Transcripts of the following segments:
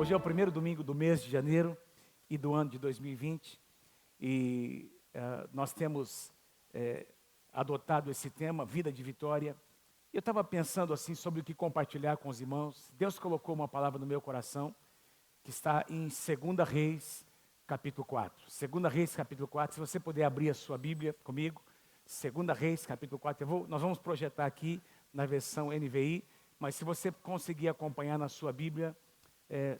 Hoje é o primeiro domingo do mês de janeiro e do ano de 2020 e nós temos adotado esse tema, Vida de Vitória. Eu estava pensando assim sobre o que compartilhar com os irmãos. Deus colocou uma palavra no meu coração que está em 2 Reis, capítulo 4. 2 Reis, capítulo 4, se você puder abrir a sua Bíblia comigo. 2 Reis, capítulo 4, nós vamos projetar aqui na versão NVI, mas se você conseguir acompanhar na sua Bíblia,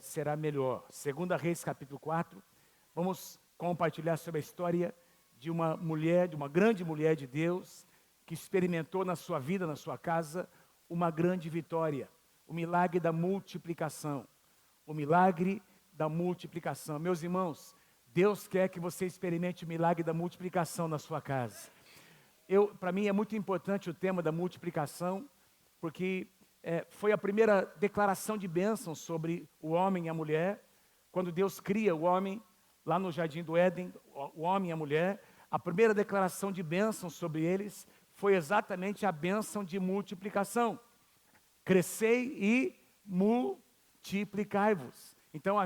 será melhor. 2 Reis, capítulo 4, vamos compartilhar sobre a história de uma mulher, de uma grande mulher de Deus, que experimentou na sua vida, na sua casa, uma grande vitória, o milagre da multiplicação. O milagre da multiplicação. Meus irmãos, Deus quer que você experimente o milagre da multiplicação na sua casa. Para mim é muito importante o tema da multiplicação, porque foi a primeira declaração de bênção sobre o homem e a mulher, quando Deus cria o homem, lá no Jardim do Éden, o homem e a mulher, a primeira declaração de bênção sobre eles foi exatamente a bênção de multiplicação. Crescei e multiplicai-vos. Então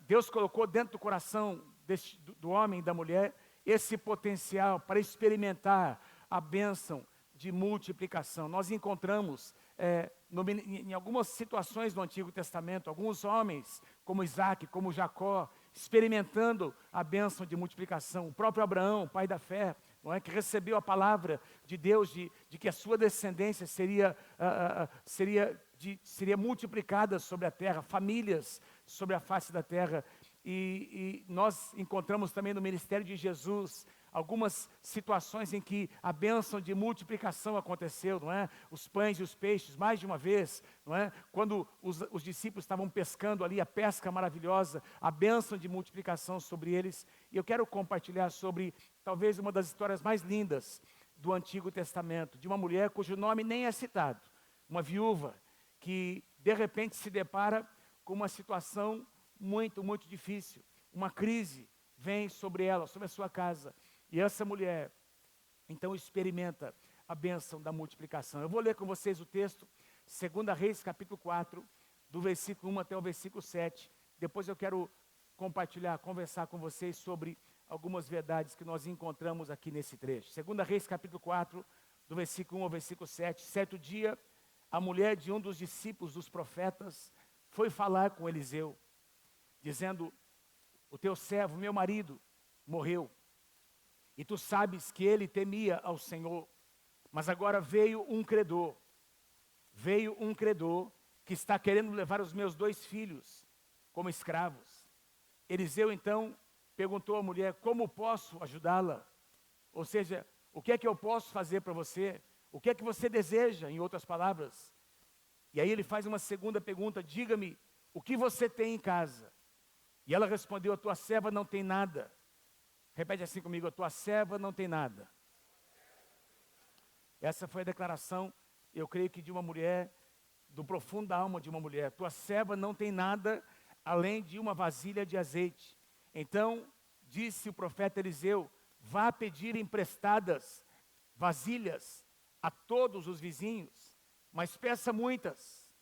Deus colocou dentro do coração do homem e da mulher esse potencial para experimentar a bênção de multiplicação. Nós encontramos em algumas situações do Antigo Testamento, alguns homens, como Isaac, como Jacó, experimentando a bênção de multiplicação. O próprio Abraão, pai da fé, não é, que recebeu a palavra de Deus de que a sua descendência seria multiplicada sobre a terra, famílias sobre a face da terra. E nós encontramos também no ministério de Jesus algumas situações em que a bênção de multiplicação aconteceu, não é? Os pães e os peixes, mais de uma vez, não é? Quando os discípulos estavam pescando ali, a pesca maravilhosa, a bênção de multiplicação sobre eles. E eu quero compartilhar sobre, talvez, uma das histórias mais lindas do Antigo Testamento, de uma mulher cujo nome nem é citado, uma viúva, que de repente se depara com uma situação muito, muito difícil, uma crise vem sobre ela, sobre a sua casa. E essa mulher, então, experimenta a bênção da multiplicação. Eu vou ler com vocês o texto, 2 Reis, capítulo 4, do versículo 1 até o versículo 7. Depois eu quero compartilhar, conversar com vocês sobre algumas verdades que nós encontramos aqui nesse trecho. 2 Reis, capítulo 4, do versículo 1 ao versículo 7. Certo dia, a mulher de um dos discípulos dos profetas foi falar com Eliseu, dizendo: o teu servo, meu marido, morreu. E tu sabes que ele temia ao Senhor, mas agora veio um credor que está querendo levar os meus 2 filhos como escravos. Eliseu então perguntou à mulher: como posso ajudá-la? Ou seja, o que é que eu posso fazer para você? O que é que você deseja, em outras palavras? E aí ele faz uma segunda pergunta: diga-me, o que você tem em casa? E ela respondeu: a tua serva não tem nada. Repete assim comigo: a tua serva não tem nada. Essa foi a declaração, eu creio que de uma mulher, do profundo da alma de uma mulher. Tua serva não tem nada além de uma vasilha de azeite. Então disse o profeta Eliseu: vá pedir emprestadas vasilhas a todos os vizinhos, mas peça muitas.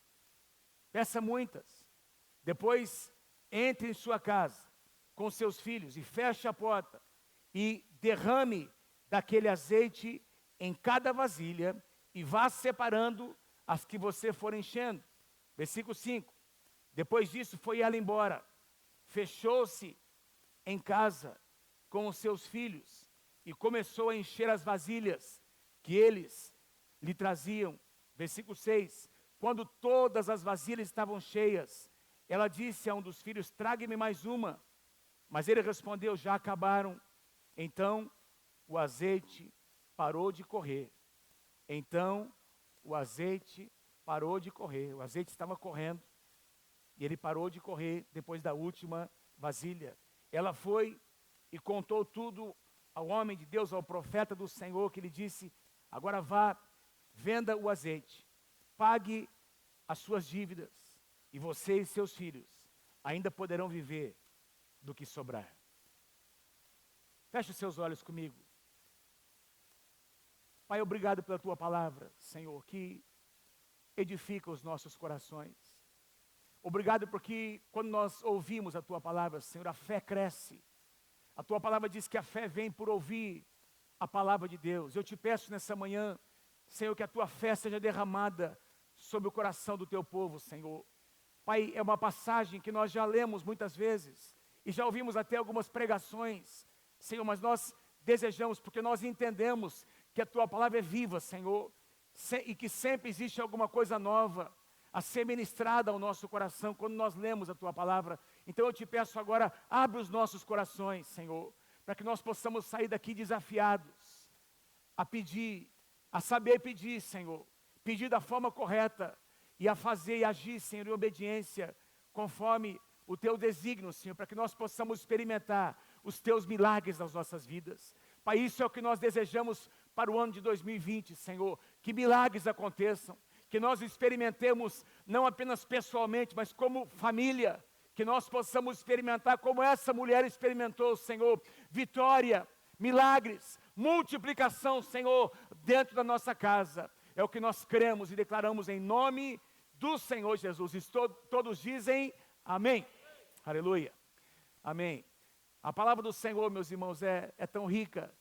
Depois entre em sua casa com seus filhos e feche a porta e derrame daquele azeite em cada vasilha e vá separando as que você for enchendo. Versículo 5. Depois disso foi ela embora, fechou-se em casa com os seus filhos e começou a encher as vasilhas que eles lhe traziam. Versículo 6. Quando todas as vasilhas estavam cheias, ela disse a um dos filhos: trague-me mais uma. Mas ele respondeu: já acabaram. Então o azeite parou de correr. O azeite estava correndo. E ele parou de correr depois da última vasilha. Ela foi e contou tudo ao homem de Deus, ao profeta do Senhor, que lhe disse: agora vá, venda o azeite, pague as suas dívidas, e você e seus filhos ainda poderão viver do que sobrar. Feche os seus olhos comigo. Pai, obrigado pela tua palavra, Senhor, que edifica os nossos corações. Obrigado porque quando nós ouvimos a Tua palavra, Senhor, a fé cresce. A Tua palavra diz que a fé vem por ouvir a palavra de Deus. Eu te peço nessa manhã, Senhor, que a Tua fé seja derramada sobre o coração do Teu povo, Senhor. Pai, é uma passagem que nós já lemos muitas vezes e já ouvimos até algumas pregações, Senhor, mas nós desejamos, porque nós entendemos que a Tua palavra é viva, Senhor, e que sempre existe alguma coisa nova a ser ministrada ao nosso coração quando nós lemos a Tua palavra. Então eu te peço agora, abre os nossos corações, Senhor, para que nós possamos sair daqui desafiados a pedir, a saber pedir, Senhor, pedir da forma correta e a fazer e agir, Senhor, em obediência, conforme o Teu desígnio, Senhor, para que nós possamos experimentar os Teus milagres nas nossas vidas. Pai, isso é o que nós desejamos para o ano de 2020, Senhor, que milagres aconteçam, que nós experimentemos, não apenas pessoalmente, mas como família, que nós possamos experimentar como essa mulher experimentou, Senhor, vitória, milagres, multiplicação, Senhor, dentro da nossa casa. É o que nós cremos e declaramos em nome do Senhor Jesus. E todos dizem amém. Aleluia. Amém. A palavra do Senhor, meus irmãos, é tão rica.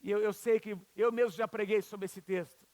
E eu sei que eu mesmo já preguei sobre esse texto.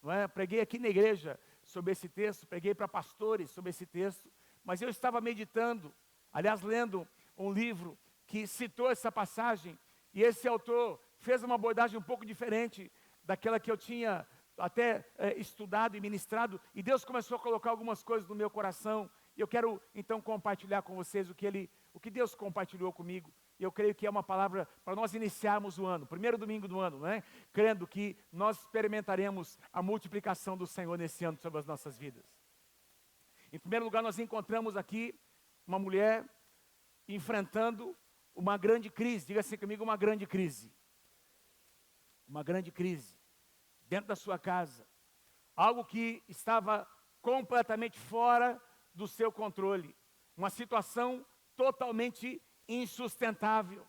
Não é? Preguei aqui na igreja sobre esse texto, preguei para pastores sobre esse texto, mas eu estava meditando, aliás, lendo um livro que citou essa passagem, e esse autor fez uma abordagem um pouco diferente daquela que eu tinha até estudado e ministrado, e Deus começou a colocar algumas coisas no meu coração, e eu quero então compartilhar com vocês o que Deus compartilhou comigo. E eu creio que é uma palavra para nós iniciarmos o ano, primeiro domingo do ano, não é? Crendo que nós experimentaremos a multiplicação do Senhor nesse ano sobre as nossas vidas. Em primeiro lugar, nós encontramos aqui uma mulher enfrentando uma grande crise. Diga assim comigo, uma grande crise. Uma grande crise dentro da sua casa. Algo que estava completamente fora do seu controle. Uma situação totalmente insustentável.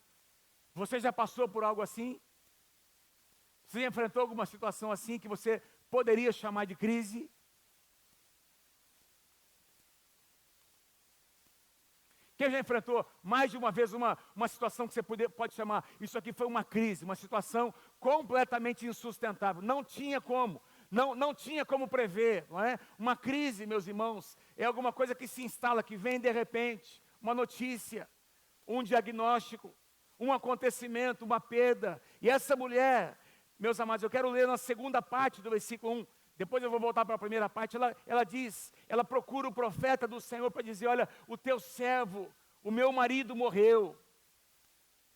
Você já passou por algo assim? Você já enfrentou alguma situação assim que você poderia chamar de crise? Quem já enfrentou mais de uma vez uma situação que você pode chamar, isso aqui foi uma crise, uma situação completamente insustentável, não tinha como, não tinha como prever, não é? Uma crise, meus irmãos, é alguma coisa que se instala, que vem de repente, uma notícia, um diagnóstico, um acontecimento, uma perda. E essa mulher, meus amados, eu quero ler na segunda parte do versículo 1, depois eu vou voltar para a primeira parte. Ela diz, ela procura o profeta do Senhor para dizer: olha, o teu servo, o meu marido morreu.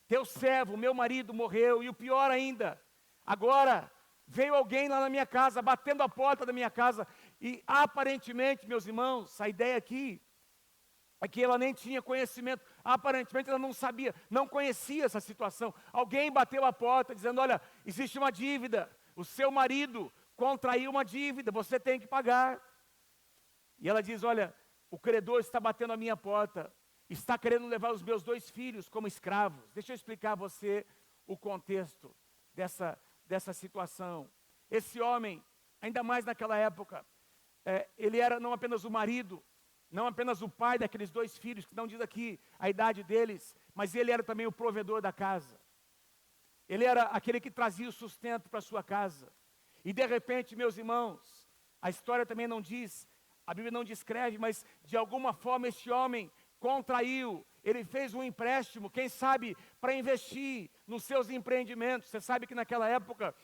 Teu servo, o meu marido morreu. E o pior ainda, agora veio alguém lá na minha casa, batendo a porta da minha casa. E aparentemente, meus irmãos, a ideia aqui é que ela nem tinha conhecimento, aparentemente ela não sabia, não conhecia essa situação. Alguém bateu a porta dizendo: olha, existe uma dívida, o seu marido contraiu uma dívida, você tem que pagar. E ela diz: olha, o credor está batendo a minha porta, está querendo levar os meus 2 filhos como escravos. Deixa eu explicar a você o contexto dessa situação. Esse homem, ainda mais naquela época, ele era não apenas o marido, não apenas o pai daqueles 2 filhos, que não diz aqui a idade deles, mas ele era também o provedor da casa. Ele era aquele que trazia o sustento para a sua casa. E de repente, meus irmãos, a história também não diz, a Bíblia não descreve, mas de alguma forma este homem contraiu, ele fez um empréstimo, quem sabe, para investir nos seus empreendimentos. Você sabe que naquela época,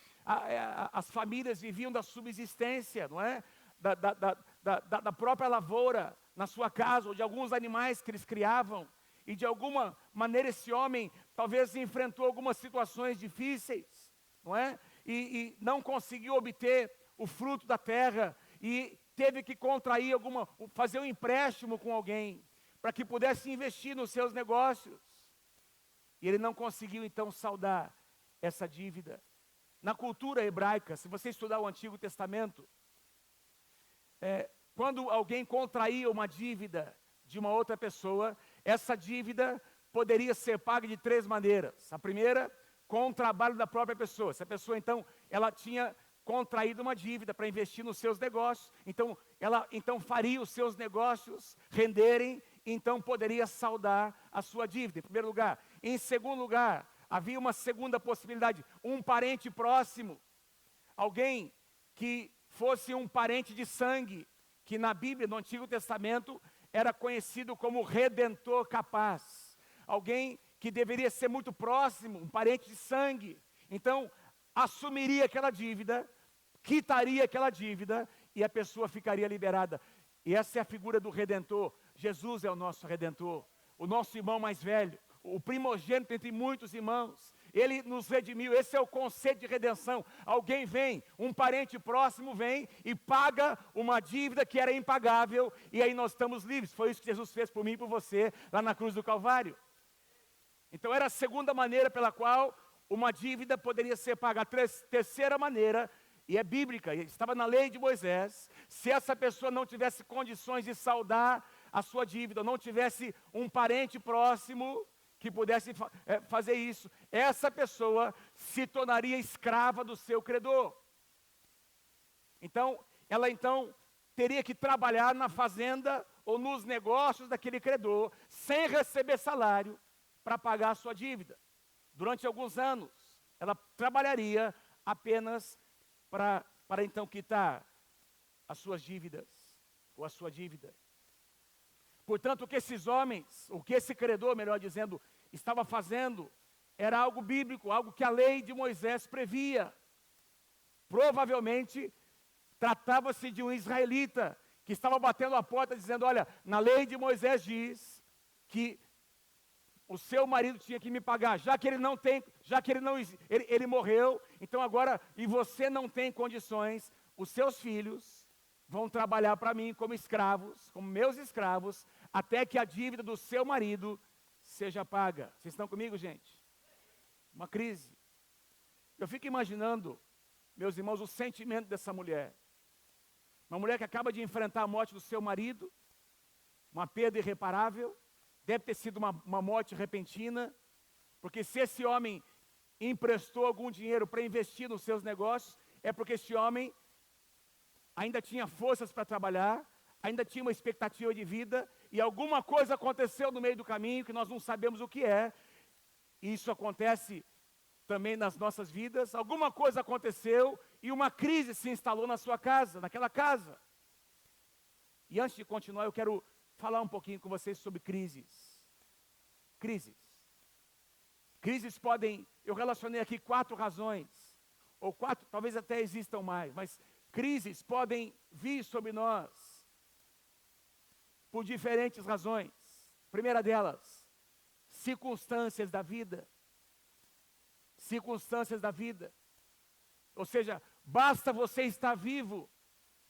as famílias viviam da subsistência, não é? Da própria lavoura na sua casa, ou de alguns animais que eles criavam, e de alguma maneira esse homem talvez enfrentou algumas situações difíceis, não é? E não conseguiu obter o fruto da terra, e teve que contrair fazer um empréstimo com alguém, para que pudesse investir nos seus negócios, e ele não conseguiu então saldar essa dívida. Na cultura hebraica, se você estudar o Antigo Testamento, quando alguém contraía uma dívida de uma outra pessoa, essa dívida poderia ser paga de 3 maneiras. A primeira, com o trabalho da própria pessoa. Essa pessoa, então, ela tinha contraído uma dívida para investir nos seus negócios. Então, ela faria os seus negócios renderem, então poderia saldar a sua dívida, em primeiro lugar. Em segundo lugar, havia uma segunda possibilidade, um parente próximo, alguém que fosse um parente de sangue, que na Bíblia, no Antigo Testamento, era conhecido como redentor capaz. Alguém que deveria ser muito próximo, um parente de sangue. Então, assumiria aquela dívida, quitaria aquela dívida e a pessoa ficaria liberada. E essa é a figura do redentor. Jesus é o nosso redentor, o nosso irmão mais velho, o primogênito entre muitos irmãos. Ele nos redimiu, esse é o conceito de redenção. Alguém vem, um parente próximo vem e paga uma dívida que era impagável, e aí nós estamos livres. Foi isso que Jesus fez por mim e por você, lá na cruz do Calvário. Então era a segunda maneira pela qual uma dívida poderia ser paga. A terceira maneira, e é bíblica, estava na lei de Moisés, se essa pessoa não tivesse condições de saldar a sua dívida, não tivesse um parente próximo que pudesse fazer isso, essa pessoa se tornaria escrava do seu credor. Então, ela teria que trabalhar na fazenda ou nos negócios daquele credor, sem receber salário, para pagar a sua dívida. Durante alguns anos, ela trabalharia apenas para então quitar as suas dívidas, ou a sua dívida. Portanto, o que esses homens, o que esse credor, melhor dizendo, estava fazendo, era algo bíblico, algo que a lei de Moisés previa. Provavelmente, tratava-se de um israelita, que estava batendo a porta dizendo, olha, na lei de Moisés diz que o seu marido tinha que me pagar, já que ele não tem, já que ele morreu, então agora, e você não tem condições, os seus filhos vão trabalhar para mim como escravos, como meus escravos, até que a dívida do seu marido seja paga. Vocês estão comigo, gente? Uma crise. Eu fico imaginando, meus irmãos, o sentimento dessa mulher. Uma mulher que acaba de enfrentar a morte do seu marido, uma perda irreparável. Deve ter sido uma morte repentina, porque se esse homem emprestou algum dinheiro para investir nos seus negócios, é porque esse homem ainda tinha forças para trabalhar, ainda tinha uma expectativa de vida, e alguma coisa aconteceu no meio do caminho, que nós não sabemos o que é, e isso acontece também nas nossas vidas. Alguma coisa aconteceu, e uma crise se instalou na sua casa, naquela casa. E antes de continuar, eu quero falar um pouquinho com vocês sobre crises. Crises. Crises podem, eu relacionei aqui 4 razões, ou 4, talvez até existam mais, mas crises podem vir sobre nós por diferentes razões. Primeira delas, circunstâncias da vida. Circunstâncias da vida. Ou seja, basta você estar vivo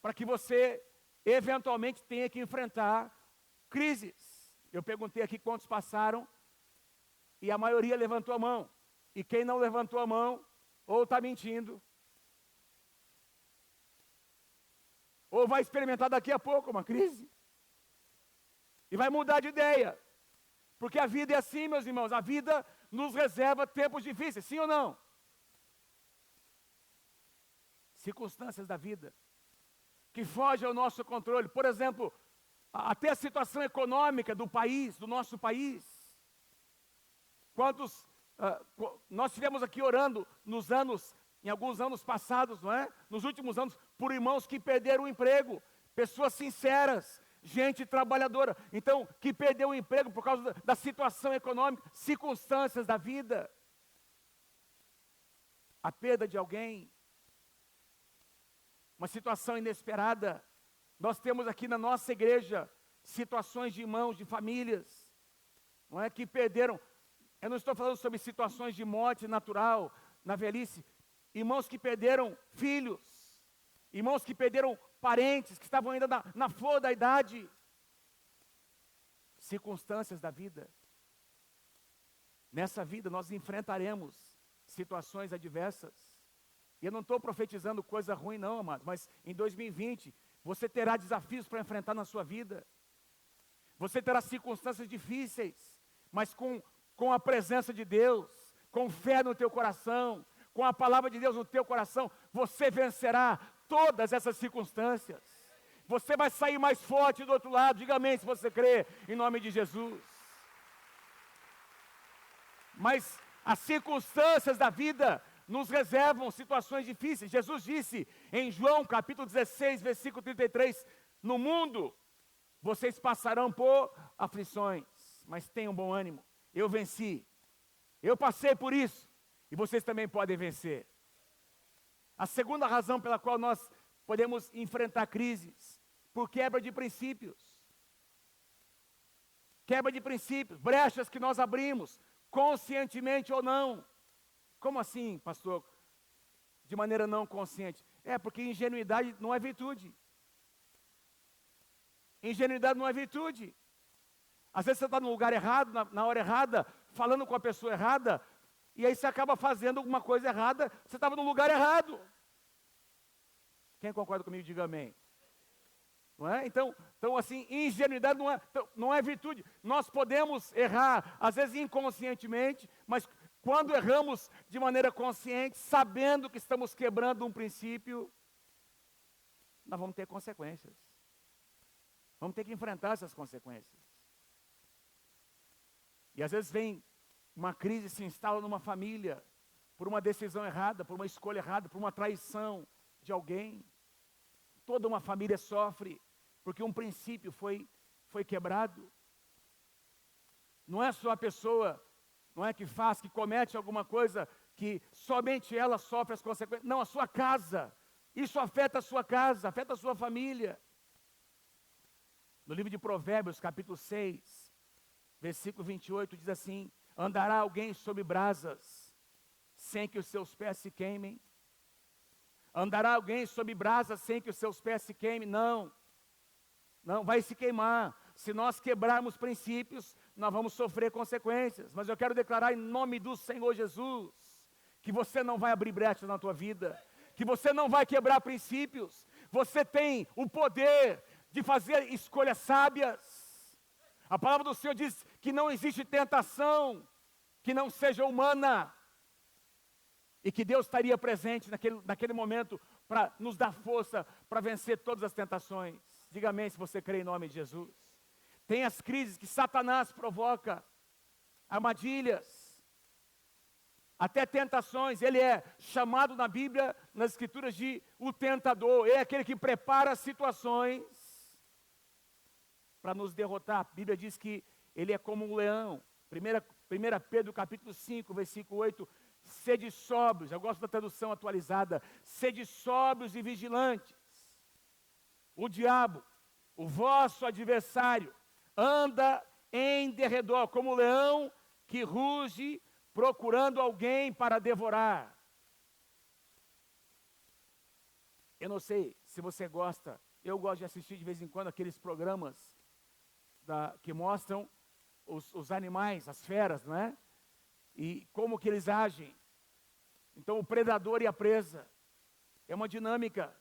para que você eventualmente tenha que enfrentar crises. Eu perguntei aqui quantos passaram e a maioria levantou a mão. E quem não levantou a mão, ou está mentindo, ou vai experimentar daqui a pouco uma crise e vai mudar de ideia. Porque a vida é assim, meus irmãos, a vida nos reserva tempos difíceis, sim ou não? Circunstâncias da vida que fogem ao nosso controle. Por exemplo, até a situação econômica do país, do nosso país. Quantos, nós estivemos aqui orando em alguns anos passados, não é? Nos últimos anos, por irmãos que perderam o emprego, pessoas sinceras, gente trabalhadora, então, que perdeu o emprego por causa da situação econômica, circunstâncias da vida. A perda de alguém, uma situação inesperada. Nós temos aqui na nossa igreja situações de irmãos, de famílias, não é, que perderam. Eu não estou falando sobre situações de morte natural, na velhice. Irmãos que perderam filhos, irmãos que perderam parentes, que estavam ainda na flor da idade. Circunstâncias da vida. Nessa vida nós enfrentaremos situações adversas. E eu não estou profetizando coisa ruim não, amados, mas em 2020 você terá desafios para enfrentar na sua vida. Você terá circunstâncias difíceis, mas com a presença de Deus, com fé no teu coração, com a palavra de Deus no teu coração, você vencerá todas essas circunstâncias. Você vai sair mais forte do outro lado. Diga amém se você crê, em nome de Jesus. Mas as circunstâncias da vida nos reservam situações difíceis. Jesus disse em João capítulo 16, versículo 33, no mundo vocês passarão por aflições, mas tenham bom ânimo. Eu venci, eu passei por isso, e vocês também podem vencer. A segunda razão pela qual nós podemos enfrentar crises, por quebra de princípios. Quebra de princípios, brechas que nós abrimos, conscientemente ou não. Como assim, pastor? De maneira não consciente. Porque ingenuidade não é virtude. Ingenuidade não é virtude. Às vezes você está no lugar errado, na hora errada, falando com a pessoa errada, e aí você acaba fazendo alguma coisa errada, você estava no lugar errado. Quem concorda comigo, diga amém. Não é? Então assim, ingenuidade não é virtude. Nós podemos errar, às vezes inconscientemente, mas quando erramos de maneira consciente, sabendo que estamos quebrando um princípio, nós vamos ter consequências. Vamos ter que enfrentar essas consequências. E às vezes vem uma crise, se instala numa família, por uma decisão errada, por uma escolha errada, por uma traição de alguém. Toda uma família sofre, porque um princípio foi quebrado. Não é só a pessoa, não é que faz, que comete alguma coisa, que somente ela sofre as consequências. Não, a sua casa. Isso afeta a sua casa, afeta a sua família. No livro de Provérbios, capítulo 6, versículo 28, diz assim: andará alguém sobre brasas, sem que os seus pés se queimem? Andará alguém sobre brasas, sem que os seus pés se queimem? Não, vai se queimar. Se nós quebrarmos princípios, nós vamos sofrer consequências. Mas eu quero declarar em nome do Senhor Jesus, que você não vai abrir brechas na tua vida, que você não vai quebrar princípios. Você tem o poder de fazer escolhas sábias. A palavra do Senhor diz que não existe tentação que não seja humana, e que Deus estaria presente naquele momento para nos dar força para vencer todas as tentações. Diga amém se você crê em nome de Jesus. Tem as crises que Satanás provoca, armadilhas, até tentações. Ele é chamado na Bíblia, nas Escrituras, de o tentador. É aquele que prepara situações para nos derrotar. A Bíblia diz que ele é como um leão. 1 Pedro capítulo 5, versículo 8, sede sóbrios, eu gosto da tradução atualizada, sede sóbrios e vigilantes. O diabo, o vosso adversário, anda em derredor, como leão que ruge, procurando alguém para devorar. Eu não sei se você gosta, eu gosto de assistir de vez em quando aqueles programas que mostram os animais, as feras, não é? E como que eles agem. Então o predador e a presa, é uma dinâmica,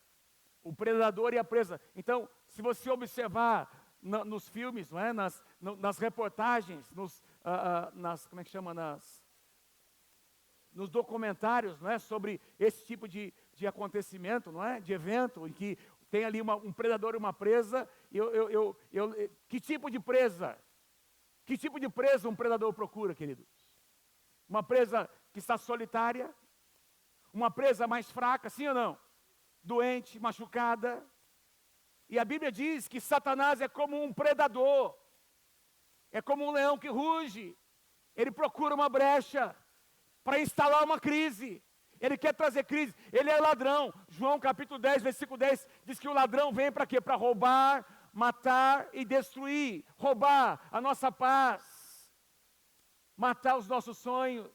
o predador e a presa. Então, se você observar nos filmes, não é? nas reportagens, como é que chama, nos documentários, não é? Sobre esse tipo de acontecimento, não é? De evento, em que tem ali um predador e uma presa. Que tipo de presa? Que tipo de presa um predador procura, queridos? Uma presa que está solitária? Uma presa mais fraca, sim ou não? Doente, machucada. E a Bíblia diz que Satanás é como um predador, é como um leão que ruge. Ele procura uma brecha para instalar uma crise. Ele quer trazer crise. Ele é ladrão. João capítulo 10, versículo 10, diz que o ladrão vem para quê? Para roubar, matar e destruir. Roubar a nossa paz, matar os nossos sonhos,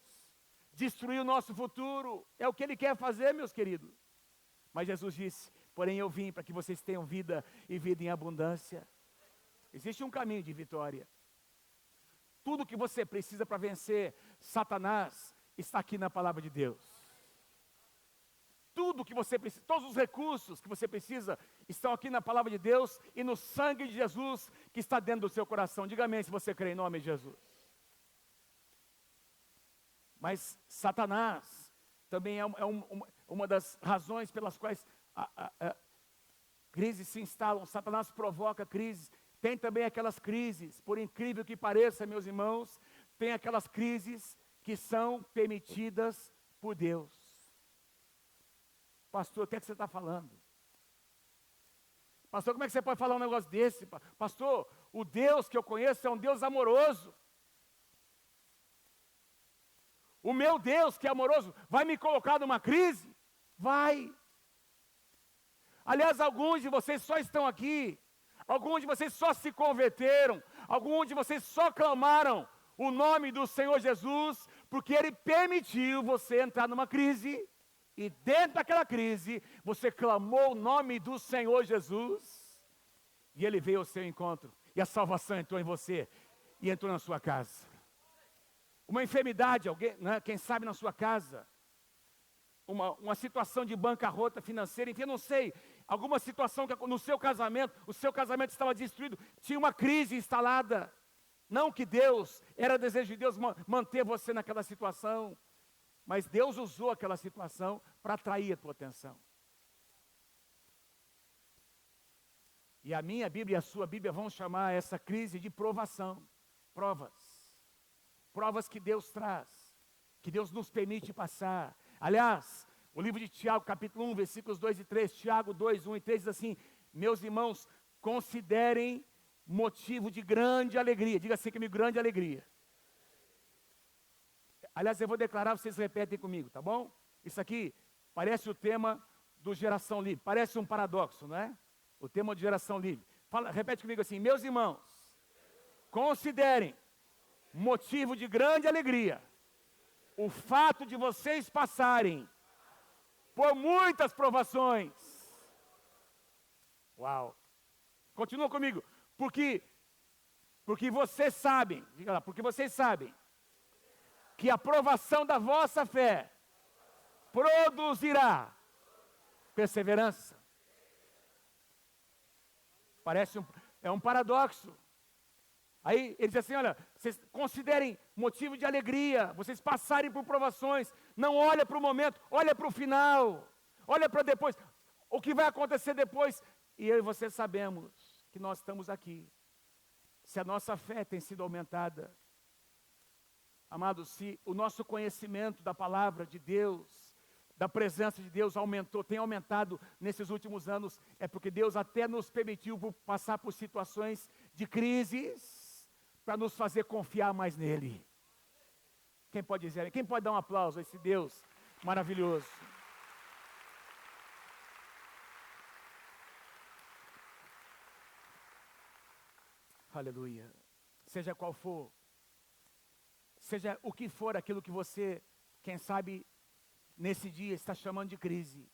destruir o nosso futuro. É o que ele quer fazer, meus queridos. Mas Jesus disse: porém eu vim para que vocês tenham vida e vida em abundância. Existe um caminho de vitória. Tudo que você precisa para vencer Satanás está aqui na palavra de Deus. Tudo que você precisa, todos os recursos que você precisa estão aqui na palavra de Deus e no sangue de Jesus que está dentro do seu coração. Diga amém se você crê em nome de Jesus. Mas Satanás, também é uma das razões pelas quais crises se instalam. Satanás provoca crises. Tem também aquelas crises, por incrível que pareça, meus irmãos, tem aquelas crises que são permitidas por Deus. Pastor, o que é que você está falando? Pastor, como é que você pode falar um negócio desse? Pastor, o Deus que eu conheço é um Deus amoroso. O meu Deus, que é amoroso, vai me colocar numa crise? Vai. Aliás, alguns de vocês só estão aqui, alguns de vocês só se converteram, alguns de vocês só clamaram o nome do Senhor Jesus, porque Ele permitiu você entrar numa crise, e dentro daquela crise, você clamou o nome do Senhor Jesus, e Ele veio ao seu encontro, e a salvação entrou em você, e entrou na sua casa. Uma enfermidade, alguém, né, quem sabe na sua casa, uma situação de bancarrota financeira, enfim, eu não sei, alguma situação que no seu casamento, o seu casamento estava destruído, tinha uma crise instalada. Não que Deus, era desejo de Deus manter você naquela situação, mas Deus usou aquela situação para atrair a tua atenção. E a minha Bíblia e a sua Bíblia vão chamar essa crise de provação, provas. Provas que Deus traz, que Deus nos permite passar. Aliás, o livro de Tiago, capítulo 1, versículos 2 e 3, Tiago 2, 1 e 3 diz assim: meus irmãos, considerem motivo de grande alegria. Diga assim comigo, grande alegria. Aliás, eu vou declarar, vocês repetem comigo, tá bom? Isso aqui parece o tema do Geração Livre, parece um paradoxo, não é? O tema de Geração Livre. Repete comigo assim: meus irmãos, considerem motivo de grande alegria o fato de vocês passarem por muitas provações. Uau! Continua comigo. Porque vocês sabem, diga lá, porque vocês sabem que a provação da vossa fé produzirá perseverança. Parece um paradoxo. Aí ele diz assim: olha, vocês considerem motivo de alegria, vocês passarem por provações, não olha para o momento, olha para o final, olha para depois, o que vai acontecer depois. E eu e você sabemos que nós estamos aqui, se a nossa fé tem sido aumentada, amados, se o nosso conhecimento da palavra de Deus, da presença de Deus tem aumentado nesses últimos anos, é porque Deus até nos permitiu passar por situações de crises, para nos fazer confiar mais nele. Quem pode dizer? Quem pode dar um aplauso a esse Deus maravilhoso? Aleluia. Seja qual for, seja o que for aquilo que você, quem sabe, nesse dia está chamando de crise,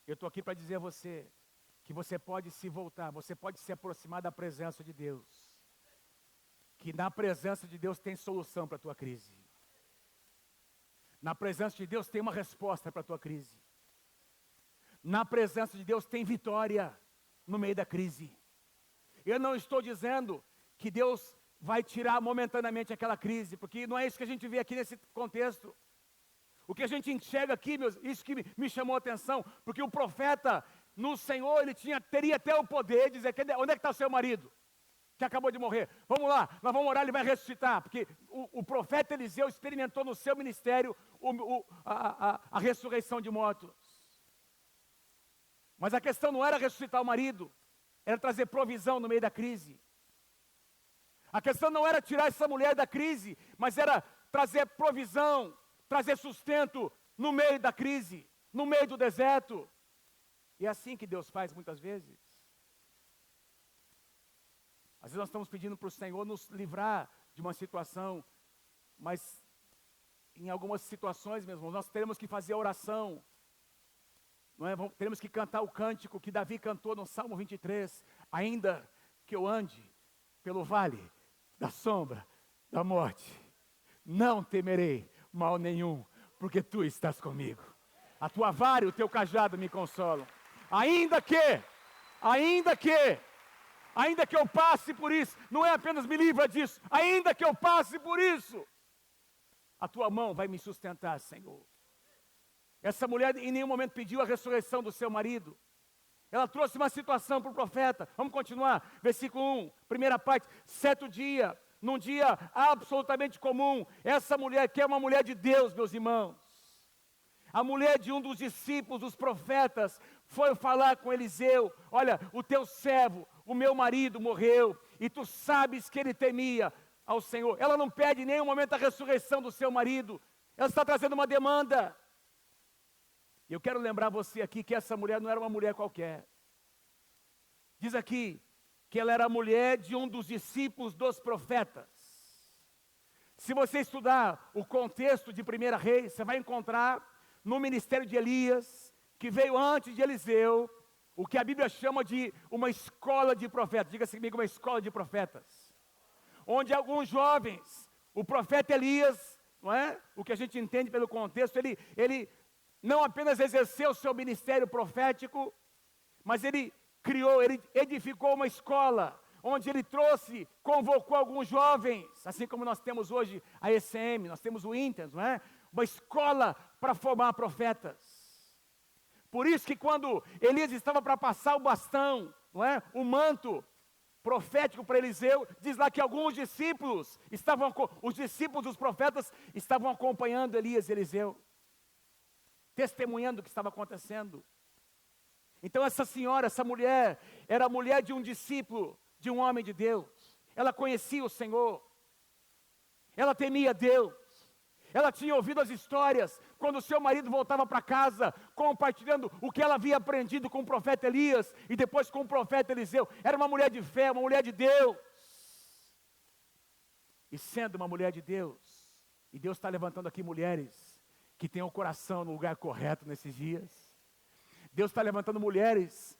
eu estou aqui para dizer a você, que você pode se voltar, você pode se aproximar da presença de Deus. Que na presença de Deus tem solução para a tua crise. Na presença de Deus tem uma resposta para a tua crise. Na presença de Deus tem vitória no meio da crise. Eu não estou dizendo que Deus vai tirar momentaneamente aquela crise, porque não é isso que a gente vê aqui nesse contexto. O que a gente enxerga aqui, isso que me chamou a atenção, porque o profeta no Senhor, ele teria até o poder de dizer: onde é que está o seu marido? Que acabou de morrer, vamos lá, nós vamos orar, ele vai ressuscitar, porque o profeta Eliseu experimentou no seu ministério a ressurreição de mortos. Mas a questão não era ressuscitar o marido, era trazer provisão no meio da crise. A questão não era tirar essa mulher da crise, mas era trazer provisão, trazer sustento no meio da crise, no meio do deserto. E é assim que Deus faz muitas vezes. Às vezes nós estamos pedindo para o Senhor nos livrar de uma situação, mas em algumas situações, meus irmãos, nós teremos que fazer a oração, não é? Teremos que cantar o cântico que Davi cantou no Salmo 23, ainda que eu ande pelo vale da sombra da morte, não temerei mal nenhum, porque tu estás comigo. A tua vara e o teu cajado me consolam. Ainda que eu passe por isso, não é apenas me livra disso, ainda que eu passe por isso, a tua mão vai me sustentar, Senhor. Essa mulher em nenhum momento pediu a ressurreição do seu marido. Ela trouxe uma situação para o profeta. Vamos continuar. Versículo 1, primeira parte. Certo dia, num dia absolutamente comum, essa mulher, que é uma mulher de Deus, meus irmãos, a mulher de um dos discípulos, dos profetas, foi falar com Eliseu: olha, o teu servo, o meu marido morreu, e tu sabes que ele temia ao Senhor. Ela não pede em nenhum momento a ressurreição do seu marido. Ela está trazendo uma demanda. E eu quero lembrar você aqui que essa mulher não era uma mulher qualquer. Diz aqui que ela era a mulher de um dos discípulos dos profetas. Se você estudar o contexto de 1 Reis, você vai encontrar no ministério de Elias, que veio antes de Eliseu, o que a Bíblia chama de uma escola de profetas. Diga-se comigo, uma escola de profetas. Onde alguns jovens, o profeta Elias, não é? O que a gente entende pelo contexto, ele não apenas exerceu o seu ministério profético, mas ele edificou uma escola, onde ele convocou alguns jovens, assim como nós temos hoje a ECM, nós temos o Inter, não é? Uma escola para formar profetas. Por isso que quando Elias estava para passar o bastão, não é? O manto profético para Eliseu, diz lá que alguns discípulos, os discípulos dos profetas estavam acompanhando Elias e Eliseu, testemunhando o que estava acontecendo. Então essa senhora, essa mulher, era a mulher de um discípulo, de um homem de Deus. Ela conhecia o Senhor, ela temia Deus, ela tinha ouvido as histórias, quando o seu marido voltava para casa, compartilhando o que ela havia aprendido com o profeta Elias, e depois com o profeta Eliseu. Era uma mulher de fé, uma mulher de Deus. E sendo uma mulher de Deus, e Deus está levantando aqui mulheres, que tenham o coração no lugar correto nesses dias. Deus está levantando mulheres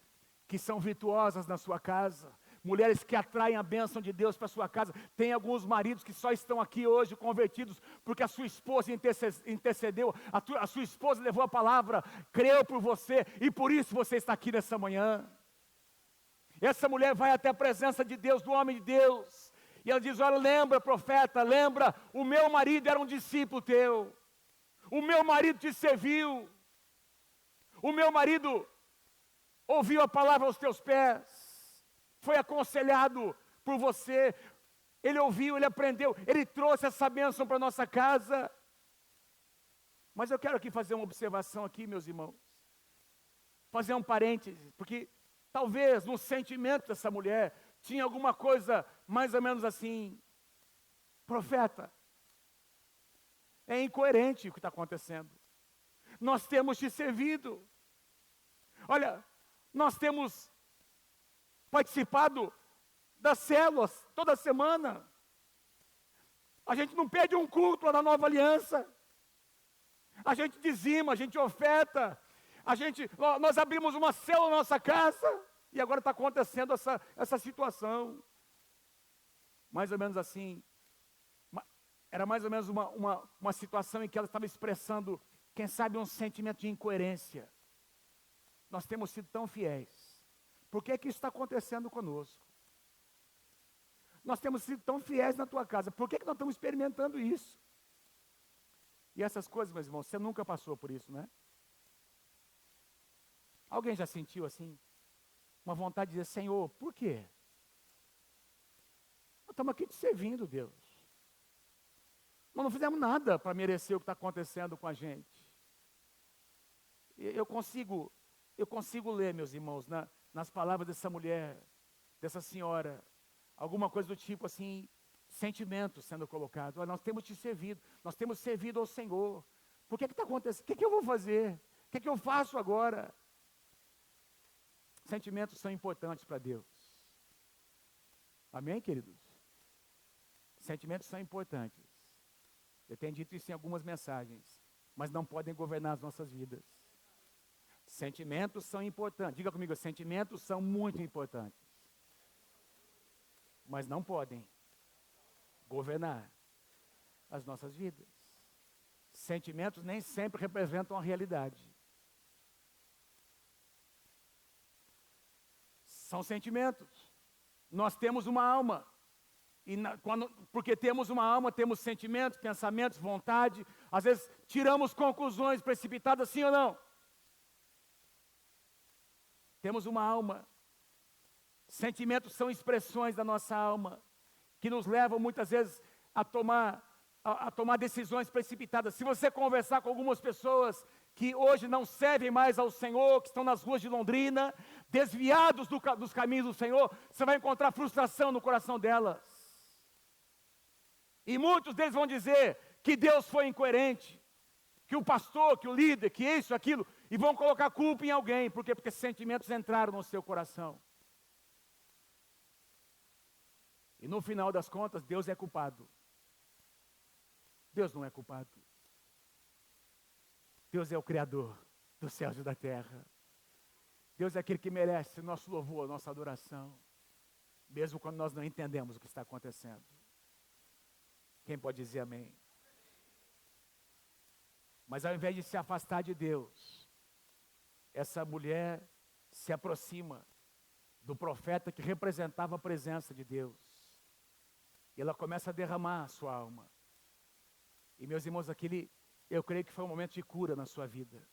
que são virtuosas na sua casa, mulheres que atraem a bênção de Deus para a sua casa. Tem alguns maridos que só estão aqui hoje convertidos porque a sua esposa intercedeu, a sua esposa levou a palavra, creu por você, e por isso você está aqui nessa manhã. Essa mulher vai até a presença de Deus, do homem de Deus, e ela diz: olha, lembra, profeta, lembra, o meu marido era um discípulo teu, o meu marido te serviu, o meu marido ouviu a palavra aos teus pés, foi aconselhado por você, ele ouviu, ele aprendeu, ele trouxe essa bênção para a nossa casa. Mas eu quero aqui fazer uma observação aqui, meus irmãos, fazer um parêntese, porque talvez no sentimento dessa mulher, tinha alguma coisa mais ou menos assim: profeta, é incoerente o que está acontecendo, nós temos te servido, olha, nós temos participado das células toda semana, a gente não perde um culto lá na Nova Aliança, a gente dizima, a gente oferta, nós abrimos uma célula na nossa casa, e agora está acontecendo essa situação. Mais ou menos assim, era mais ou menos uma situação em que ela estava expressando, quem sabe, um sentimento de incoerência. Nós temos sido tão fiéis, por que isso está acontecendo conosco? Nós temos sido tão fiéis na tua casa, por que nós estamos experimentando isso? E essas coisas, meus irmãos, você nunca passou por isso, né? Alguém já sentiu assim? Uma vontade de dizer: Senhor, por quê? Nós estamos aqui te servindo, Deus. Nós não fizemos nada para merecer o que está acontecendo com a gente. Eu consigo ler, meus irmãos, nas palavras dessa mulher, dessa senhora, alguma coisa do tipo assim, sentimento sendo colocado. Olha, nós temos te servido, nós temos servido ao Senhor. Por que está acontecendo? O que eu vou fazer? O que eu faço agora? Sentimentos são importantes para Deus. Amém, queridos? Sentimentos são importantes. Eu tenho dito isso em algumas mensagens, mas não podem governar as nossas vidas. Sentimentos são importantes. Diga comigo, sentimentos são muito importantes, mas não podem governar as nossas vidas. Sentimentos nem sempre representam a realidade. São sentimentos. Nós temos uma alma. Porque temos uma alma, temos sentimentos, pensamentos, vontade, às vezes tiramos conclusões precipitadas, sim ou não? Temos uma alma. Sentimentos são expressões da nossa alma, que nos levam muitas vezes a tomar decisões precipitadas. Se você conversar com algumas pessoas que hoje não servem mais ao Senhor, que estão nas ruas de Londrina, desviados dos caminhos do Senhor, você vai encontrar frustração no coração delas. E muitos deles vão dizer que Deus foi incoerente, que o pastor, que o líder, que isso, aquilo, e vão colocar culpa em alguém. Por quê? Porque sentimentos entraram no seu coração. E no final das contas, Deus é culpado. Deus não é culpado. Deus é o Criador dos céus e da terra. Deus é aquele que merece nosso louvor, nossa adoração, mesmo quando nós não entendemos o que está acontecendo. Quem pode dizer amém? Mas ao invés de se afastar de Deus, essa mulher se aproxima do profeta que representava a presença de Deus. E ela começa a derramar a sua alma. E meus irmãos, eu creio que foi um momento de cura na sua vida.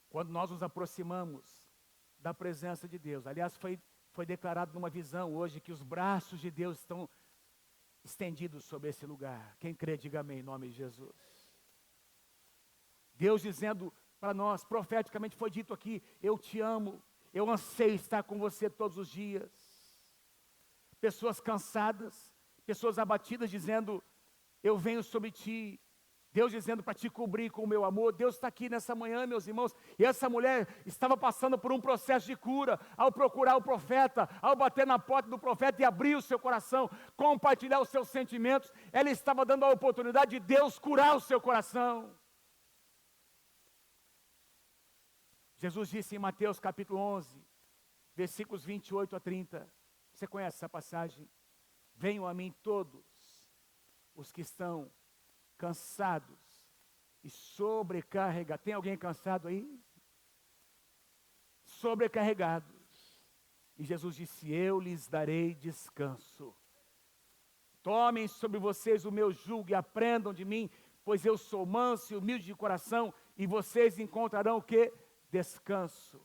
Quando nós nos aproximamos da presença de Deus. Aliás, foi declarado numa visão hoje que os braços de Deus estão estendidos sobre esse lugar. Quem crê, diga amém, em nome de Jesus. Deus dizendo para nós, profeticamente foi dito aqui, eu te amo, eu anseio estar com você todos os dias. Pessoas cansadas, pessoas abatidas dizendo, eu venho sobre ti. Deus dizendo para te cobrir com o meu amor. Deus está aqui nessa manhã, meus irmãos. E essa mulher estava passando por um processo de cura. Ao procurar o profeta, ao bater na porta do profeta e abrir o seu coração, compartilhar os seus sentimentos, ela estava dando a oportunidade de Deus curar o seu coração. Jesus disse em Mateus capítulo 11, versículos 28 a 30. Você conhece essa passagem? Venham a mim todos os que estão cansados e sobrecarregados. Tem alguém cansado aí? Sobrecarregados. E Jesus disse, eu lhes darei descanso. Tomem sobre vocês o meu jugo e aprendam de mim, pois eu sou manso e humilde de coração, e vocês encontrarão o quê? Descanso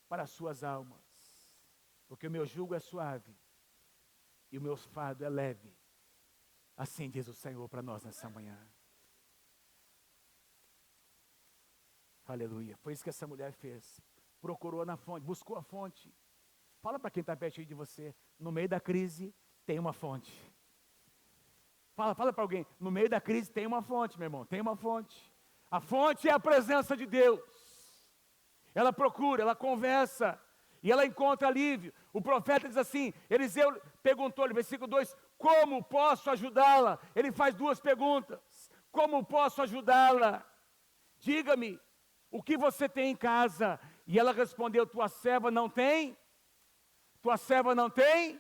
para as suas almas. Porque o meu jugo é suave e o meu fardo é leve. Assim diz o Senhor para nós nessa manhã. Aleluia. Foi isso que essa mulher fez. Procurou na fonte, buscou a fonte. Fala para quem está pertinho de você. No meio da crise, tem uma fonte. Fala para alguém. No meio da crise, tem uma fonte, meu irmão. Tem uma fonte. A fonte é a presença de Deus. Ela procura, ela conversa. E ela encontra alívio. O profeta diz assim, Eliseu perguntou-lhe, versículo 2, como posso ajudá-la? Ele faz duas perguntas. Como posso ajudá-la? Diga-me, o que você tem em casa? E ela respondeu, tua serva não tem? Tua serva não tem?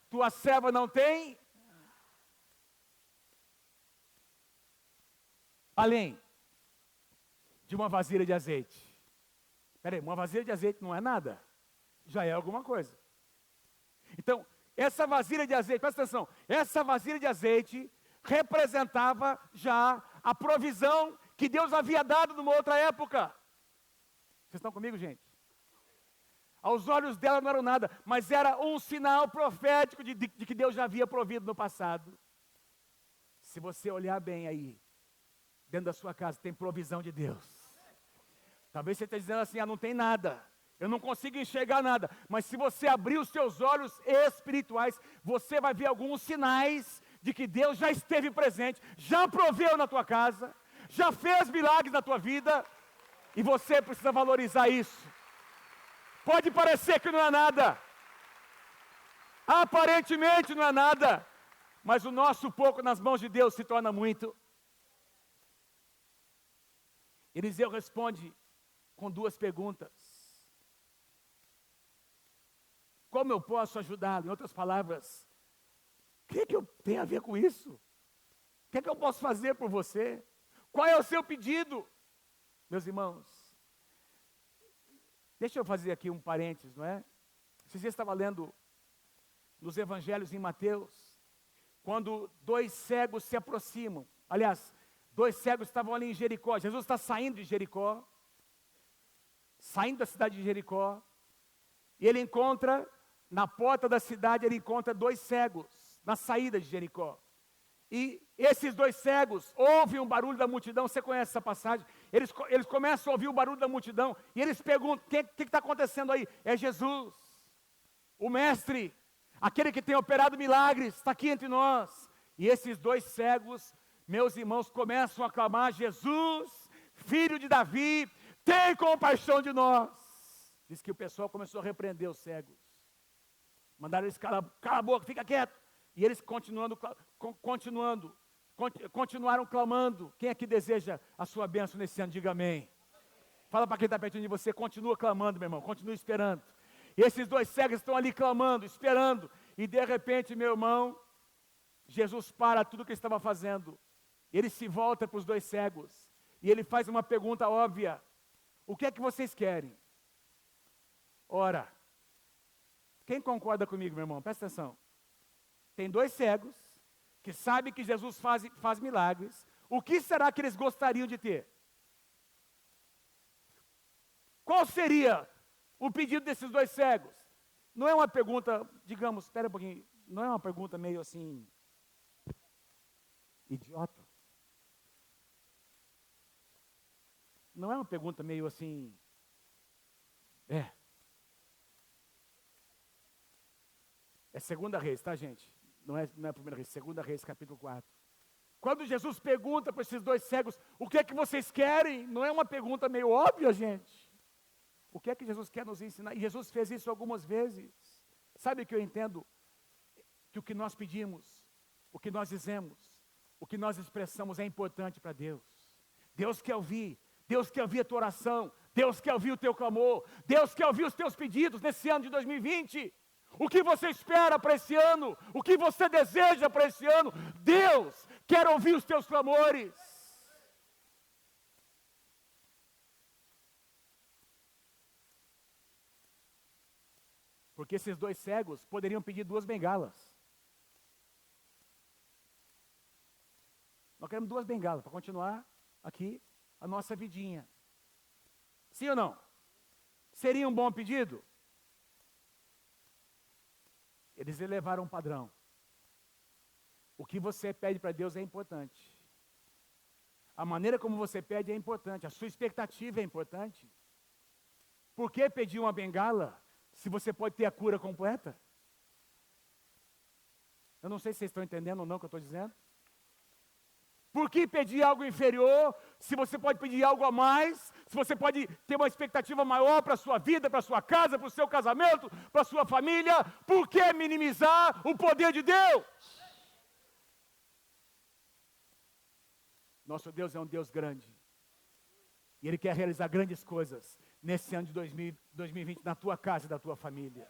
Tua serva não tem? Além de uma vasilha de azeite. Peraí, uma vasilha de azeite não é nada? Já é alguma coisa. Então, essa vasilha de azeite, presta atenção, essa vasilha de azeite representava já a provisão que Deus havia dado numa outra época. Vocês estão comigo, gente? Aos olhos dela não era nada, mas era um sinal profético de que Deus já havia provido no passado. Se você olhar bem aí, dentro da sua casa tem provisão de Deus. Talvez você esteja dizendo assim, não tem nada. Eu não consigo enxergar nada. Mas se você abrir os seus olhos espirituais, você vai ver alguns sinais de que Deus já esteve presente, já proveu na tua casa, já fez milagres na tua vida, e você precisa valorizar isso. Pode parecer que não é nada. Aparentemente não é nada. Mas o nosso pouco nas mãos de Deus se torna muito. Eliseu responde com duas perguntas. Como eu posso ajudá-lo? Em outras palavras, o que eu tenho a ver com isso? O que eu posso fazer por você? Qual é o seu pedido? Meus irmãos, deixa eu fazer aqui um parênteses, não é? Se você estava lendo nos evangelhos em Mateus, quando dois cegos se aproximam. Aliás, dois cegos estavam ali em Jericó. Jesus está saindo de Jericó, saindo da cidade de Jericó, e ele encontra, na porta da cidade, ele encontra dois cegos, na saída de Jericó. E esses dois cegos ouvem um barulho da multidão. Você conhece essa passagem? Eles começam a ouvir o barulho da multidão, e eles perguntam, o que está acontecendo aí? É Jesus, o mestre, aquele que tem operado milagres, está aqui entre nós. E esses dois cegos, meus irmãos, começam a clamar: Jesus, filho de Davi, tem compaixão de nós. Diz que o pessoal começou a repreender os cegos. Mandaram eles cala a boca, fica quieto. E eles continuaram clamando. Quem é que deseja a sua bênção nesse ano? Diga amém. Fala para quem está pertinho de você, continua clamando, meu irmão, continua esperando. E esses dois cegos estão ali clamando, esperando. E de repente, meu irmão, Jesus para tudo o que ele estava fazendo. Ele se volta para os dois cegos. E ele faz uma pergunta óbvia: o que é que vocês querem? Ora, quem concorda comigo, meu irmão? Presta atenção. Tem dois cegos que sabem que Jesus faz milagres. O que será que eles gostariam de ter? Qual seria o pedido desses dois cegos? Não é uma pergunta, digamos, espera um pouquinho, não é uma pergunta meio assim, idiota? Não é uma pergunta meio assim, é 2 Reis, tá, gente? Não é 1 Reis, 2 Reis, capítulo 4. Quando Jesus pergunta para esses dois cegos, o que é que vocês querem? Não é uma pergunta meio óbvia, gente? O que é que Jesus quer nos ensinar? E Jesus fez isso algumas vezes. Sabe o que eu entendo? Que o que nós pedimos, o que nós dizemos, o que nós expressamos é importante para Deus. Deus quer ouvir a tua oração, Deus quer ouvir o teu clamor, Deus quer ouvir os teus pedidos nesse ano de 2020. O que você espera para esse ano? O que você deseja para esse ano? Deus quer ouvir os teus clamores. Porque esses dois cegos poderiam pedir 2 bengalas. Nós queremos 2 bengalas para continuar aqui a nossa vidinha. Sim ou não? Seria um bom pedido? Eles elevaram um padrão. O que você pede para Deus é importante. A maneira como você pede é importante. A sua expectativa é importante. Por que pedir uma bengala se você pode ter a cura completa? Eu não sei se vocês estão entendendo ou não o que eu estou dizendo. Por que pedir algo inferior, se você pode pedir algo a mais, se você pode ter uma expectativa maior para a sua vida, para a sua casa, para o seu casamento, para a sua família? Por que minimizar o poder de Deus? Nosso Deus é um Deus grande. E Ele quer realizar grandes coisas nesse ano de 2020 na tua casa e da tua família.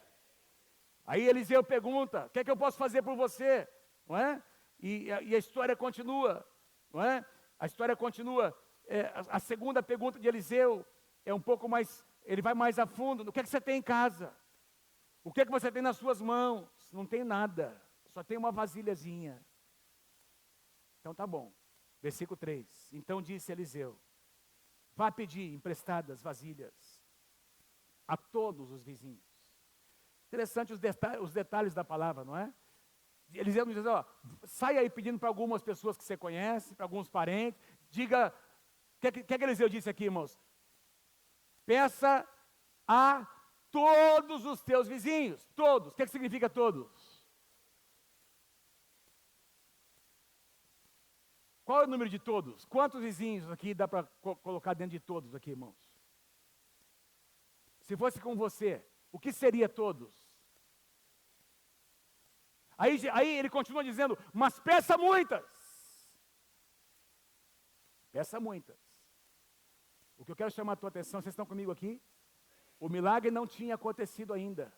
Aí Eliseu pergunta: o que é que eu posso fazer por você? Não é? E a história continua. Não é? A história continua. A segunda pergunta de Eliseu é um pouco mais, ele vai mais a fundo. O que é que você tem em casa? O que é que você tem nas suas mãos? Não tem nada, só tem uma vasilhazinha. Então tá bom. Versículo 3. Então disse Eliseu: vá pedir emprestadas vasilhas a todos os vizinhos. Interessante os detalhes da palavra, não é? Eliseu nos diz: ó, sai aí pedindo para algumas pessoas que você conhece, para alguns parentes, diga, o que Eliseu disse aqui, irmãos? Peça a todos os teus vizinhos, todos. O que significa todos? Qual é o número de todos? Quantos vizinhos aqui dá para colocar dentro de todos aqui, irmãos? Se fosse com você, o que seria todos? Aí ele continua dizendo: mas peça muitas. Peça muitas. O que eu quero chamar a tua atenção, vocês estão comigo aqui? O milagre não tinha acontecido ainda.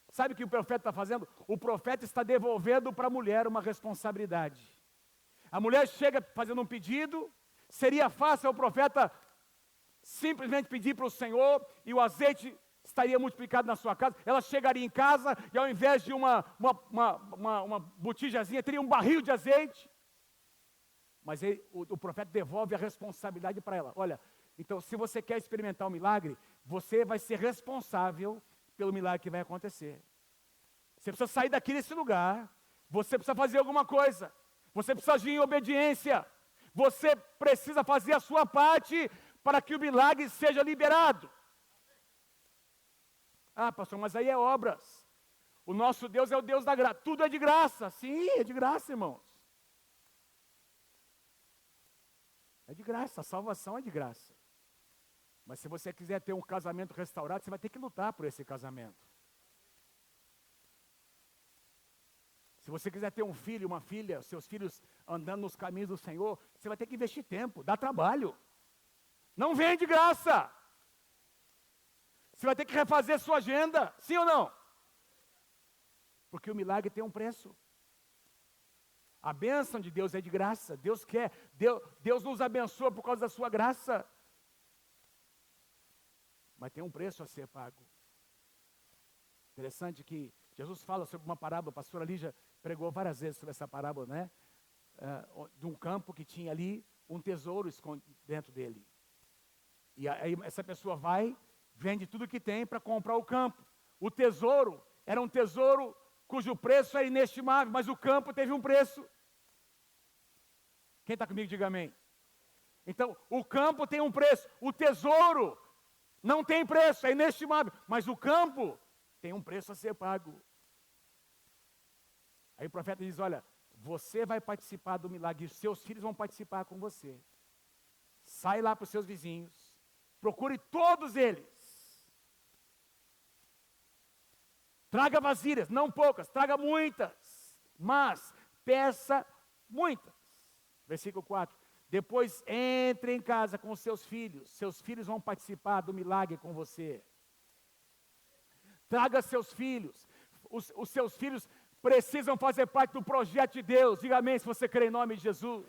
Sabe o que o profeta está fazendo? O profeta está devolvendo para a mulher uma responsabilidade. A mulher chega fazendo um pedido. Seria fácil o profeta simplesmente pedir para o Senhor e o azeite estaria multiplicado na sua casa. Ela chegaria em casa e ao invés de uma botijazinha, teria um barril de azeite. Mas aí, o profeta devolve a responsabilidade para ela. Olha, então se você quer experimentar o milagre, você vai ser responsável pelo milagre que vai acontecer. Você precisa sair daqui desse lugar, você precisa fazer alguma coisa, você precisa agir em obediência, você precisa fazer a sua parte para que o milagre seja liberado. Ah, pastor, mas aí é obras. O nosso Deus é o Deus da graça. Tudo é de graça. Sim, é de graça, irmãos. É de graça, a salvação é de graça. Mas se você quiser ter um casamento restaurado, você vai ter que lutar por esse casamento. Se você quiser ter um filho, uma filha, seus filhos andando nos caminhos do Senhor, você vai ter que investir tempo, dá trabalho. Não vem de graça. Você vai ter que refazer sua agenda, sim ou não? Porque o milagre tem um preço. A bênção de Deus é de graça. Deus quer, Deus nos abençoa por causa da sua graça. Mas tem um preço a ser pago. Interessante que Jesus fala sobre uma parábola, a pastora Lígia pregou várias vezes sobre essa parábola, né? De um campo que tinha ali um tesouro escondido dentro dele. E aí essa pessoa vai, vende tudo que tem para comprar o campo. O tesouro era um tesouro cujo preço é inestimável, mas o campo teve um preço. Quem está comigo, diga amém. Então, o campo tem um preço, o tesouro não tem preço, é inestimável, mas o campo tem um preço a ser pago. Aí o profeta diz, olha, você vai participar do milagre, seus filhos vão participar com você. Sai lá para os seus vizinhos, procure todos eles. Traga vasilhas, não poucas, traga muitas, mas peça muitas. Versículo 4. Depois entre em casa com os seus filhos vão participar do milagre com você. Traga seus filhos, os seus filhos precisam fazer parte do projeto de Deus. Diga amém se você crê em nome de Jesus.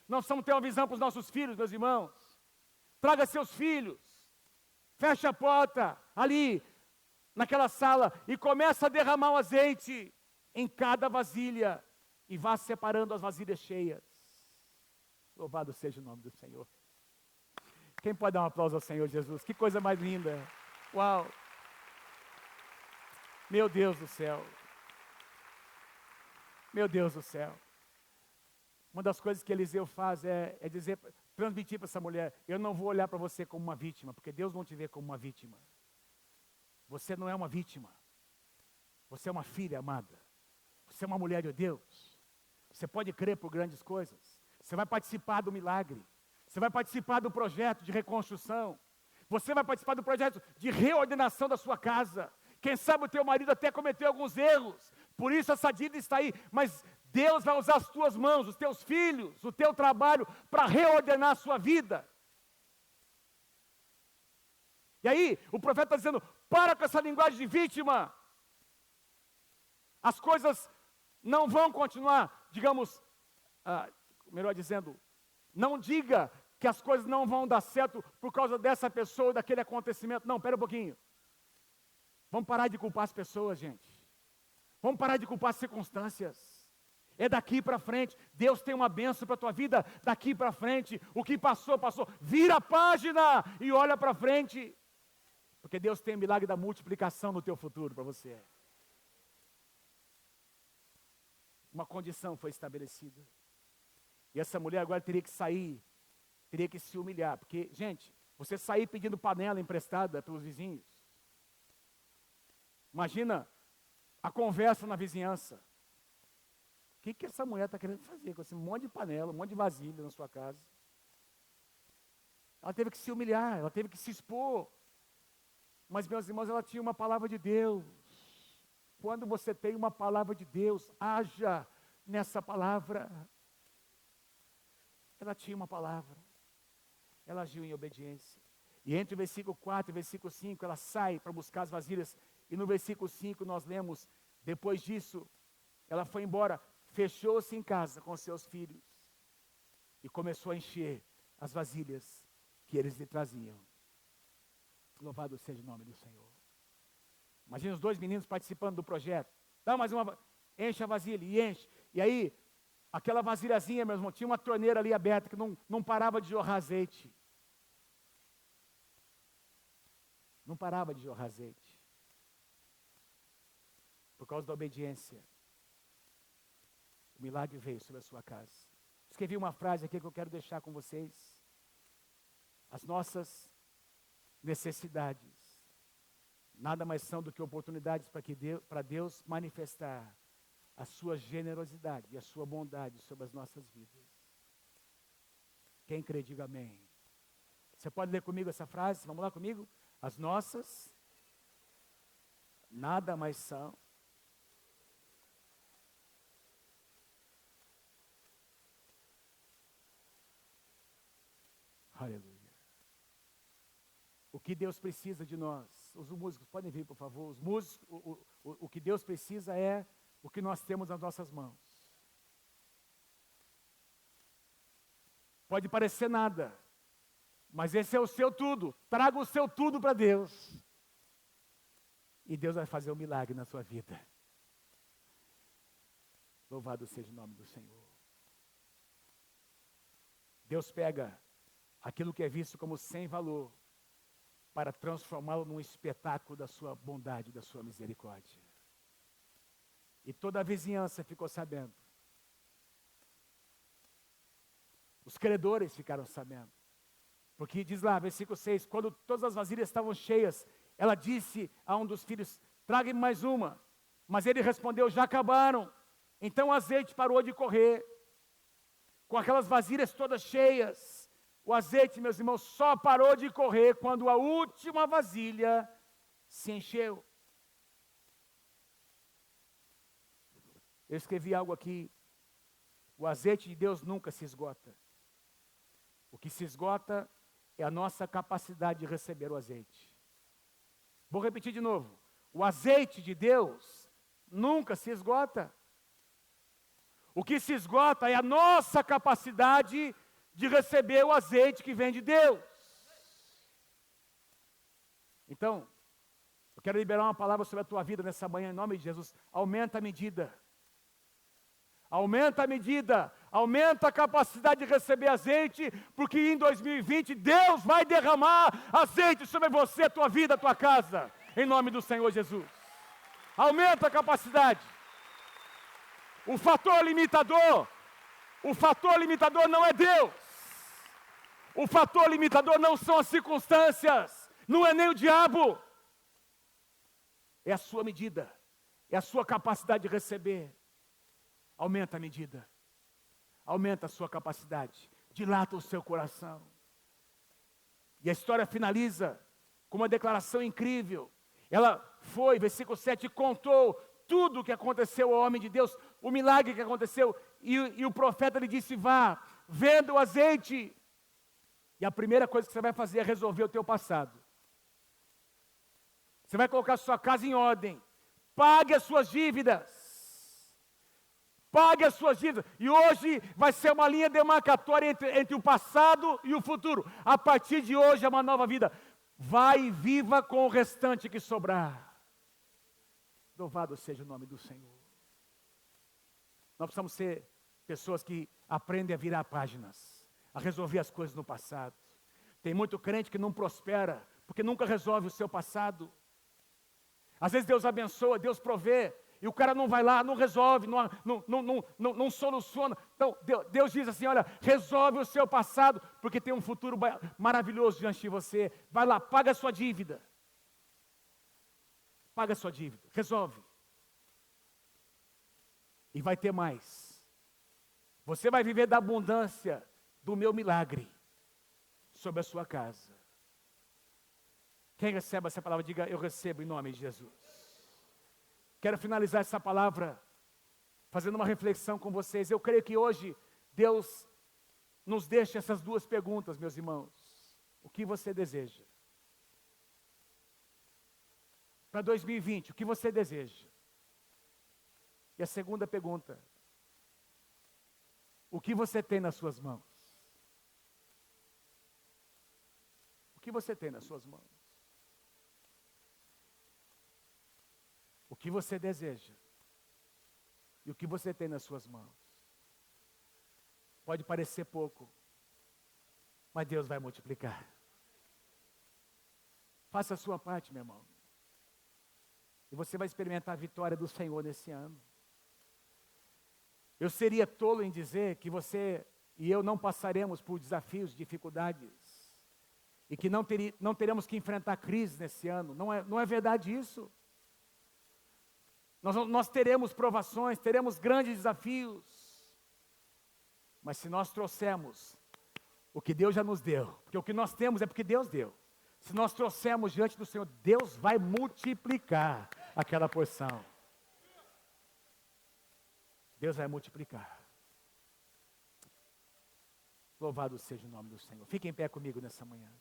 Nós precisamos ter uma visão para os nossos filhos, meus irmãos. Traga seus filhos, fecha a porta ali, naquela sala, e começa a derramar o azeite em cada vasilha, e vá separando as vasilhas cheias. Louvado seja o nome do Senhor. Quem pode dar um aplauso ao Senhor Jesus? Que coisa mais linda. Uau. Meu Deus do céu. Meu Deus do céu. Uma das coisas que Eliseu faz é dizer, transmitir para essa mulher, eu não vou olhar para você como uma vítima, porque Deus não te vê como uma vítima. Você não é uma vítima. Você é uma filha amada. Você é uma mulher de Deus. Você pode crer por grandes coisas. Você vai participar do milagre. Você vai participar do projeto de reconstrução. Você vai participar do projeto de reordenação da sua casa. Quem sabe o teu marido até cometeu alguns erros. Por isso essa dívida está aí. Mas Deus vai usar as tuas mãos, os teus filhos, o teu trabalho para reordenar a sua vida. E aí, o profeta está dizendo, para com essa linguagem de vítima. As coisas não vão continuar, digamos, melhor dizendo, não diga que as coisas não vão dar certo por causa dessa pessoa, daquele acontecimento. Não, espera um pouquinho. Vamos parar de culpar as pessoas, gente. Vamos parar de culpar as circunstâncias. É daqui para frente. Deus tem uma bênção para a tua vida daqui para frente. O que passou, passou. Vira a página e olha para frente. Porque Deus tem o milagre da multiplicação no teu futuro para você. Uma condição foi estabelecida. E essa mulher agora teria que sair, teria que se humilhar. Porque, gente, você sair pedindo panela emprestada pelos vizinhos. Imagina a conversa na vizinhança. O que essa mulher está querendo fazer com esse monte de panela, um monte de vasilha na sua casa? Ela teve que se humilhar, ela teve que se expor. Mas, meus irmãos, ela tinha uma palavra de Deus. Quando você tem uma palavra de Deus, haja nessa palavra. Ela tinha uma palavra. Ela agiu em obediência. E entre o versículo 4 e o versículo 5, ela sai para buscar as vasilhas. E no versículo 5 nós lemos, depois disso, ela foi embora, fechou-se em casa com seus filhos. E começou a encher as vasilhas que eles lhe traziam. Louvado seja o nome do Senhor. Imagina os dois meninos participando do projeto. Dá mais uma, enche a vasilha e enche. E aí, aquela vasilhazinha, meu irmão, tinha uma torneira ali aberta que não parava de jorrar azeite. Não parava de jorrar azeite. Por causa da obediência. O milagre veio sobre a sua casa. Escrevi uma frase aqui que eu quero deixar com vocês. As nossas necessidades nada mais são do que oportunidades para Deus manifestar a sua generosidade e a sua bondade sobre as nossas vidas. Quem crê, diga amém. Você pode ler comigo essa frase? Vamos lá comigo? As nossas nada mais são aleluia. O que Deus precisa de nós, os músicos podem vir, por favor, os músicos, o que Deus precisa é o que nós temos nas nossas mãos. Pode parecer nada, mas esse é o seu tudo. Traga o seu tudo para Deus. E Deus vai fazer um milagre na sua vida. Louvado seja o nome do Senhor. Deus pega aquilo que é visto como sem valor, para transformá-lo num espetáculo da sua bondade, da sua misericórdia. E toda a vizinhança ficou sabendo. Os credores ficaram sabendo. Porque diz lá, versículo 6, quando todas as vasilhas estavam cheias, ela disse a um dos filhos, traga-me mais uma. Mas ele respondeu, já acabaram. Então o azeite parou de correr. Com aquelas vasilhas todas cheias, o azeite, meus irmãos, só parou de correr quando a última vasilha se encheu. Eu escrevi algo aqui. O azeite de Deus nunca se esgota. O que se esgota é a nossa capacidade de receber o azeite. Vou repetir de novo. O azeite de Deus nunca se esgota. O que se esgota é a nossa capacidade de receber o azeite que vem de Deus. Então, eu quero liberar uma palavra sobre a tua vida nessa manhã, em nome de Jesus. Aumenta a medida. Aumenta a medida. Aumenta a capacidade de receber azeite, porque em 2020 Deus vai derramar azeite sobre você, a tua vida, a tua casa, em nome do Senhor Jesus. Aumenta a capacidade. O fator limitador não é Deus. O fator limitador não são as circunstâncias, não é nem o diabo. É a sua medida, é a sua capacidade de receber. Aumenta a medida, aumenta a sua capacidade, dilata o seu coração. E a história finaliza com uma declaração incrível. Ela foi, versículo 7, contou tudo o que aconteceu ao homem de Deus, o milagre que aconteceu, e o profeta lhe disse, vá, venda o azeite. E a primeira coisa que você vai fazer é resolver o teu passado. Você vai colocar a sua casa em ordem. Pague as suas dívidas. Pague as suas dívidas. E hoje vai ser uma linha demarcatória entre o passado e o futuro. A partir de hoje é uma nova vida. Vai e viva com o restante que sobrar. Louvado seja o nome do Senhor. Nós precisamos ser pessoas que aprendem a virar páginas, a resolver as coisas no passado. Tem muito crente que não prospera, porque nunca resolve o seu passado. Às vezes Deus abençoa, Deus provê, e o cara não vai lá, não resolve, não soluciona. Então Deus diz assim, olha, resolve o seu passado, porque tem um futuro maravilhoso diante de você. Vai lá, paga a sua dívida. Paga a sua dívida, resolve. E vai ter mais. Você vai viver da abundância do meu milagre sobre a sua casa. Quem recebe essa palavra, diga, eu recebo em nome de Jesus. Quero finalizar essa palavra fazendo uma reflexão com vocês. Eu creio que hoje Deus nos deixa essas duas perguntas, meus irmãos. O que você deseja? Para 2020, o que você deseja? E a segunda pergunta, o que você tem nas suas mãos? O que você tem nas suas mãos? o que você deseja e o que você tem nas suas mãos. Pode parecer pouco, mas Deus vai multiplicar. Faça a sua parte, meu irmão. E você vai experimentar a vitória do Senhor nesse ano. Eu seria tolo em dizer que você e eu não passaremos por desafios, dificuldades, e que não teremos que enfrentar crises nesse ano. Não é verdade isso. Nós teremos provações, teremos grandes desafios. Mas se nós trouxermos o que Deus já nos deu, porque o que nós temos é porque Deus deu. Se nós trouxermos diante do Senhor, Deus vai multiplicar aquela porção. Deus vai multiplicar. Louvado seja o nome do Senhor. Fique em pé comigo nessa manhã.